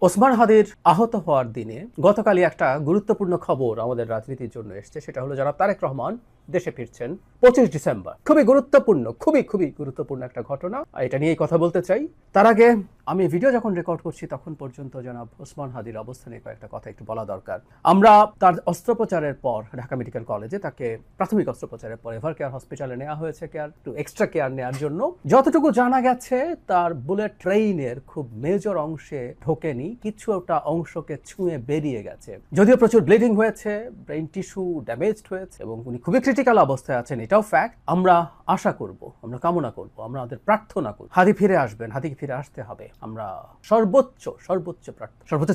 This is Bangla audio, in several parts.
ওসমান হাদির আহত হওয়ার দিনে গতকালই একটা গুরুত্বপূর্ণ খবর আমাদের রাজনীতির জন্য এসেছে। সেটা হলো জনাব তারেক রহমান দেশে ফিরছেন 25 ডিসেম্বর। খুবই গুরুত্বপূর্ণ, খুবই গুরুত্বপূর্ণ একটা ঘটনা। এটা নিয়েই কথা বলতে চাই। তার আগে আমি ভিডিও যখন রেকর্ড করছি তখন পর্যন্ত জনাব ওসমান হাদির অবস্থা নিয়ে কয়েকটা কথা একটু বলা দরকার। আমরা তার অস্ত্রোপচারের পর ঢাকা মেডিকেল কলেজে তাকে প্রাথমিক অস্ত্রোপচারের পর এভার কেয়ার হসপিটালে নেওয়া হয়েছে একটু এক্সট্রা কেয়ার নেওয়ার জন্য। যতটুকু জানা গেছে তার বুলেট ট্রেইনের খুব মেজর অংশে ঢোকেনি, কিছু একটা অংশকে ছুঁয়ে বেরিয়ে গেছে। যদিও প্রচুর ব্লিডিং হয়েছে, ব্রেইন টিস্যু ড্যামেজড হয়েছে এবং উনি খুবই ক্রিটিক্যাল অবস্থায় আছেন, এটাও ফ্যাক্ট। আমরা আশা করব, আমরা কামনা করব, আমরা আমাদের প্রার্থনা করব হাদি ফিরে আসবেন, হাদিকে ফিরে আসতে হবে। আমরা সর্বোচ্চ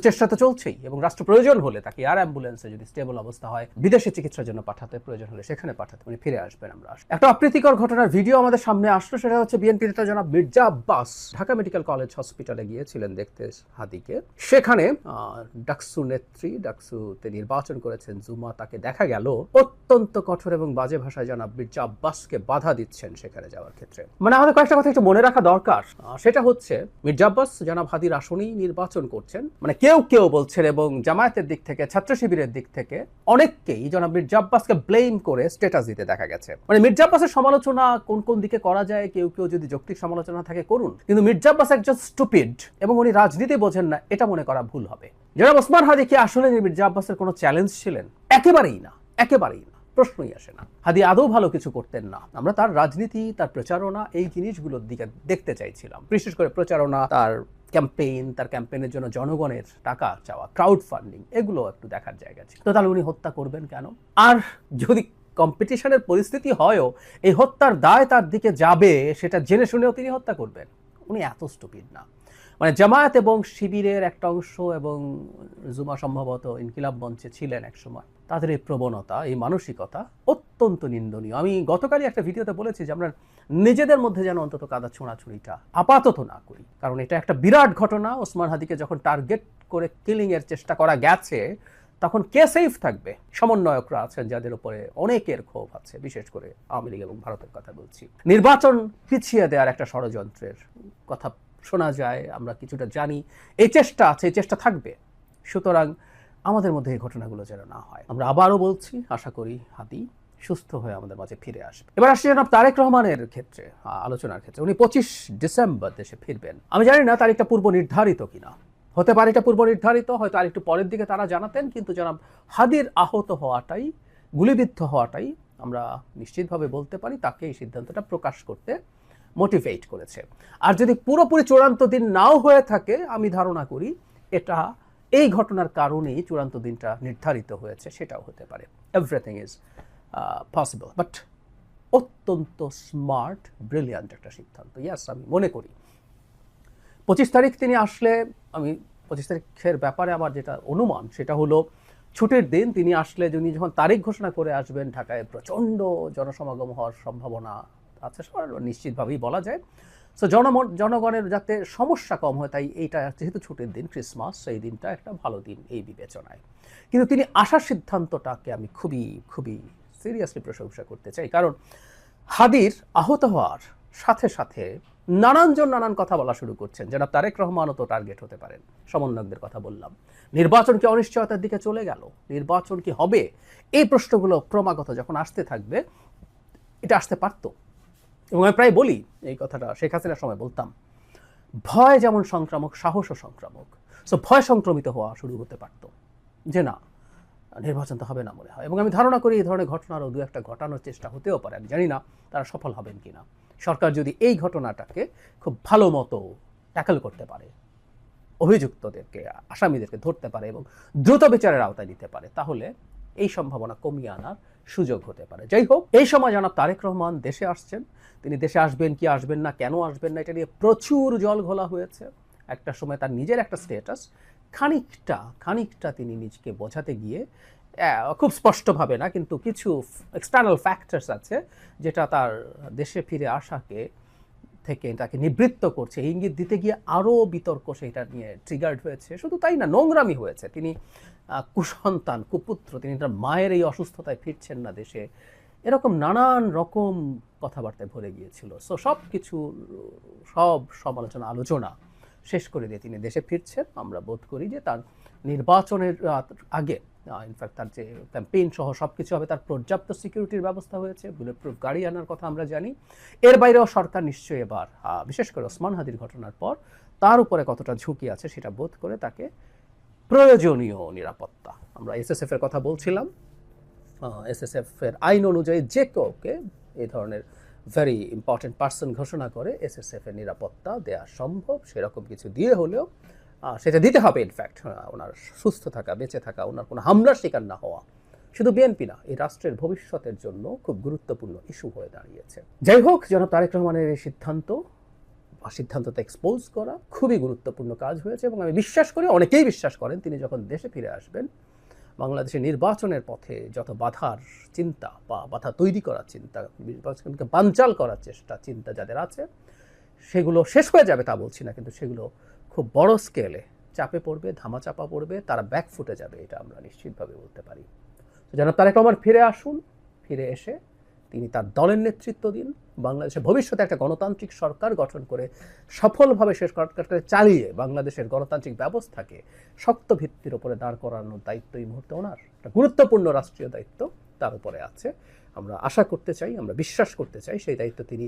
চেষ্টা তো চলছেই এবং রাষ্ট্র প্রয়োজন হলে তাকে এয়ার অ্যাম্বুলেন্সে যদি স্টেবল অবস্থা হয় বিদেশে চিকিৎসার জন্য পাঠাতে, প্রয়োজন হলে সেখানে পাঠাতে, উনি ফিরে আসবেন। আমরা একটা অপ্রীতিকর ঘটনার ভিডিও আমাদের সামনে আসলো। সেটা হচ্ছে বিএনপি নেতা জনাব মির্জা আব্বাস ঢাকা মেডিকেল কলেজ হসপিটালে গিয়েছিলেন দেখতে হাদিকে। সেখানে ডাকসু নেত্রী, ডাকসুতে নির্বাচন করেছেন জুমা, তাকে দেখা গেল অত্যন্ত কঠোর এবং বাজে ভাষায় জনাব মির্জা আব্বাসকে বাধা দিচ্ছেন সেখানে যাওয়ার ক্ষেত্রে। মানে আমাদের কয়েকটা কথা একটু মনে রাখা দরকার। সেটা হচ্ছে মির্জা আব্বাস জনাব হাদির আসনেই নির্বাচন করছেন। মানে কেউ বলছেন এবং জামায়াতের দিক থেকে, ছাত্র শিবিরের দিক থেকে অনেককেই জনাব মির্জা আব্বাসকে ব্লেম করে স্ট্যাটাস দিতে দেখা গেছে। মানে মির্জা আব্বাসের সমালোচনা কোন দিকে করা যায়, কেউ যদি যৌক্তিক সমালোচনা থাকে করুন, কিন্তু মির্জা আব্বাস একজন স্টুপিড এবং উনি রাজনীতি বোঝেন না, এটা মনে করা ভুল হবে। জনাব ওসমান হাদি কি আসলে মির্জা আব্বাসের কোনো চ্যালেঞ্জ ছিলেন? একেবারেই না, প্রশ্নই আসে না। হাদি আদৌ ভালো কিছু করতেন না। আমরা তার রাজনীতি, তার প্রচারণা, এই জিনিসগুলোর দিকে দেখতে চাইছিলাম। বিশেষ করে প্রচারণা, তার ক্যাম্পেইন, তার ক্যাম্পেইনের জন্য জনগণের টাকা চাওয়া, ক্রাউড ফান্ডিং, এগুলো একটু দেখার জায়গা ছিল। তো তাহলে উনি হত্যা করবেন কেন? আর যদি কম্পিটিশনের পরিস্থিতি হয়ও এই হত্যার দায় তার দিকে যাবে, সেটা জেনে শুনেও তিনি হত্যা করবেন? উনি এত স্টুপিড না। মানে জামায়াত এবং শিবিরের একটা অংশ এবং জুমা সম্ভবত ইনকিলাব মঞ্চে ছিলেন একসময়, তাদের এই প্রবণতা, এই মানসিকতা অত্যন্ত নিন্দনীয়। আমি গতকালই একটা ভিডিওতে বলেছি যে আমরা নিজেদের মধ্যে যেন অন্তত কাদা ছোঁড়াছুড়িটা আপাতত না করি, কারণ এটা একটা বিরাট ঘটনা। ওসমান হাদিকে যখন টার্গেট করে কিলিং এর চেষ্টা করা গেছে তখন কে সেফ থাকবে? সমন্বয়করা আছেন যাদের উপরে অনেকের ক্ষোভ আছে, বিশেষ করে আওয়ামী লীগ এবং ভারতের কথা বলছি। নির্বাচন পিছিয়ে দেওয়ার একটা ষড়যন্ত্রের কথা শোনা যায়, আমরা কিছুটা জানি। এই চেষ্টা আছে, এই চেষ্টা থাকবে। সুতরাং আমাদের মধ্যে এই ঘটনাগুলো যেন না হয়। আমরা আবারও বলছি, আশা করি হাদি সুস্থ হয়ে আমাদের মাঝে ফিরে আসবে। এবার আসছি জনাব তারেক রহমানের ক্ষেত্রে, আলোচনার ক্ষেত্রে। উনি 25 ডিসেম্বর দেশে ফিরবেন। আমি জানি না তারিখটা পূর্ব নির্ধারিত কিনা, হতে পারে এটা পূর্ব নির্ধারিত, হয়তো আরেকটু পরের দিকে তারা জানাতেন। কিন্তু জনাব হাদির আহত হওয়াটাই, গুলিবিদ্ধ হওয়াটাই আমরা নিশ্চিতভাবে বলতে পারি তাকে এই সিদ্ধান্তটা প্রকাশ করতে মোটিভেট করেছে। আর যদি পুরোপুরি চূড়ান্ত দিন নাও হয়ে থাকে, আমি ধারণা করি এটা এই ঘটনার কারণেই চূড়ান্ত দিনটা নির্ধারিত হয়েছে, সেটাও হতে পারে। এভরিথিং ইজ পসিবল, বাট অত্যন্ত স্মার্ট, ব্রিলিয়ান্ট একটা সিদ্ধান্ত। ইয়াস, আমি মনে করি 25 তারিখ তিনি আসলে, আমি 25 তারিখের ব্যাপারে আমার যেটা অনুমান সেটা হলো ছুটির দিন। তিনি আসলে যখন তারিখ ঘোষণা করে আসবেন, ঢাকায় প্রচণ্ড জনসমাগম হওয়ার সম্ভাবনা আছে, নিশ্চিতভাবেই বলা যায়। সো জনগণের যাতে সমস্যা কম হয়, তাই এইটা যেহেতু ছুটির দিন, ক্রিসমাস, সেই দিনটা একটা ভালো দিন এই বিবেচনায়। কিন্তু তিনি আসার সিদ্ধান্তটাকে আমি খুবই সিরিয়াসলি প্রশংসা করতে চাই, কারণ হাদির আহত হওয়ার সাথে সাথে নানানজন নানান কথা বলা শুরু করছেন। জনাব তারেক রহমানও তো টার্গেট হতে পারেন। সমন্বয়কদের কথা বললাম। নির্বাচন কি অনিশ্চয়তার দিকে চলে গেল? নির্বাচন কি হবে? এই প্রশ্নগুলো ক্রমাগত যখন আসতে থাকবে, এটা আসতে পারতো। এবং আমি প্রায় বলি এই কথাটা, শেখ হাসিনার সময় বলতাম, ভয় যেমন সংক্রামক, সাহসও সংক্রামক। সো ভয় সংক্রমিত হওয়া শুরু হতে পারতো যে না, নির্বাচন তো হবে না মনে হয়। এবং আমি ধারণা করি এই ধরনের ঘটনারও দু একটা ঘটানোর চেষ্টা হতেও পারে। আমি জানি না তারা সফল হবেন কিনা। সরকার যদি এই ঘটনাটাকে খুব ভালো মতো ট্যাকল করতে পারে, অভিযুক্তদেরকে, আসামিদেরকে ধরতে পারে এবং দ্রুত বিচারের আওতায় নিতে পারে, তাহলে এই সম্ভাবনা কমিয়ে আনার সুযোগ হতে পারে। যাই হোক, এই সময় জনাব তারেক রহমান দেশে আসছেন। তিনি দেশে আসবেন কি আসবেন না, কেন আসবেন না, এটা নিয়ে প্রচুর জল ঘোলা হয়েছে। একটা সময় তার নিজের একটা স্ট্যাটাস খানিকটা তিনি নিজেকে বোঝাতে গিয়ে, খুব স্পষ্টভাবে না, কিন্তু কিছু এক্সটার্নাল ফ্যাক্টরস আছে যেটা তার দেশে ফিরে আসাকে থেকে তাকে নিবৃত্ত করছে, ইঙ্গিত দিতে গিয়ে আরও বিতর্ক সেটা নিয়ে ট্রিগার্ড হয়েছে। শুধু তাই না, নোংরামি হয়েছে। তিনি কুসন্তান, কুপুত্র, তিনি তার মায়ের এই অসুস্থতায় ফিরছেন না দেশে, এরকম নানান রকম কথাবার্তায় ভরে গিয়েছিল। সো সব সমালোচনা, আলোচনা শেষ করে দিয়ে তিনি দেশে ফিরছেন। আমরা বোধ করি যে তার নির্বাচনের আগে ইনফ্যাক্ট তার যে ক্যাম্পেইন সহ সব কিছু হবে, তার পর্যাপ্ত সিকিউরিটির ব্যবস্থা হয়েছে, বুলেট প্রুফ গাড়ি আনার কথা আমরা জানি। এর বাইরেও সরকার নিশ্চয়ই এবার বিশেষ করে ওসমান হাদির ঘটনার পর তার উপরে কতটা ঝুঁকি আছে সেটা বোধ করে তাকে প্রয়োজনীয় নিরাপত্তা, আমরা এসএসএফ এর কথা বলছিলাম, এসএসএফ এর আইন অনুযায়ী যে কাউকে এই ধরনের ভেরি ইম্পর্টেন্ট পার্সন ঘোষণা করে এসএসএফ এর নিরাপত্তা দেওয়া সম্ভব। সেরকম কিছু দিয়ে হলেও সেটা দিতে হবে। ইনফ্যাক্ট ওনার সুস্থ থাকা, বেঁচে থাকা, ওনার কোনো হামলার শিকার না হওয়া শুধু বিএনপি না, এই রাষ্ট্রের ভবিষ্যতের জন্য খুব গুরুত্বপূর্ণ ইস্যু হয়ে দাঁড়িয়েছে। যাই হোক, জনাব তারেক রহমানের এই সিদ্ধান্ততে এক্সপোজ করা খুবই গুরুত্বপূর্ণ কাজ হয়েছে এবং আমি বিশ্বাস করি, অনেকেই বিশ্বাস করেন, তিনি যখন দেশে ফিরে আসবেন বাংলাদেশের নির্বাচনের পথে যত বাধার চিন্তা বা বাধা তৈরি করার চিন্তা, নির্বাচনকে বানচাল করার চিন্তা যাদের আছে, সেগুলো শেষ হয়ে যাবে তা বলছি না, কিন্তু সেগুলো খুব বড় স্কেলে চাপে পড়বে, ধামাচাপা পড়বে, তারা ব্যাক ফুটে যাবে, এটা আমরা নিশ্চিতভাবে বলতে পারি। জনাব তারেক রহমান ফিরে আসুন, ফিরে এসে তিনি তার দলের নেতৃত্ব দিন, বাংলাদেশের ভবিষ্যতে একটা গণতান্ত্রিক সরকার গঠন করে সফলভাবে শেষ করতে চালিয়ে বাংলাদেশের গণতান্ত্রিক ব্যবস্থাকে শক্ত ভিত্তির উপরে দাঁড় করানোর দায়িত্ব এই মুহূর্তে ওনার, একটা গুরুত্বপূর্ণ রাষ্ট্রীয় দায়িত্ব তার উপরে আছে। আমরা আশা করতে চাই, আমরা বিশ্বাস করতে চাই সেই দায়িত্ব তিনি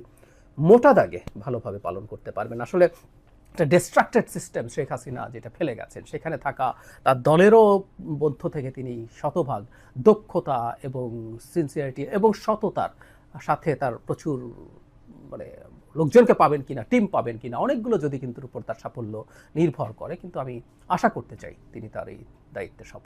মোটা দাগে ভালোভাবে পালন করতে পারবেন। আসলে একটা ডিস্ট্রাক্টেড সিস্টেম শেখ হাসিনা যেটা ফেলে গেছেন, সেখানে থাকা তার দলেরও মধ্য থেকে তিনি শতভাগ দক্ষতা এবং সিনসিয়ারিটি এবং সততার সাথে তার প্রচুর মানে লোকজনকে পাবেন কিনা, টিম পাবেন কিনা, অনেকগুলো যদি কিন্তু উপর তার সাফল্য নির্ভর করে, কিন্তু আমি আশা করতে চাই তিনি তার এই দায়িত্বে সফল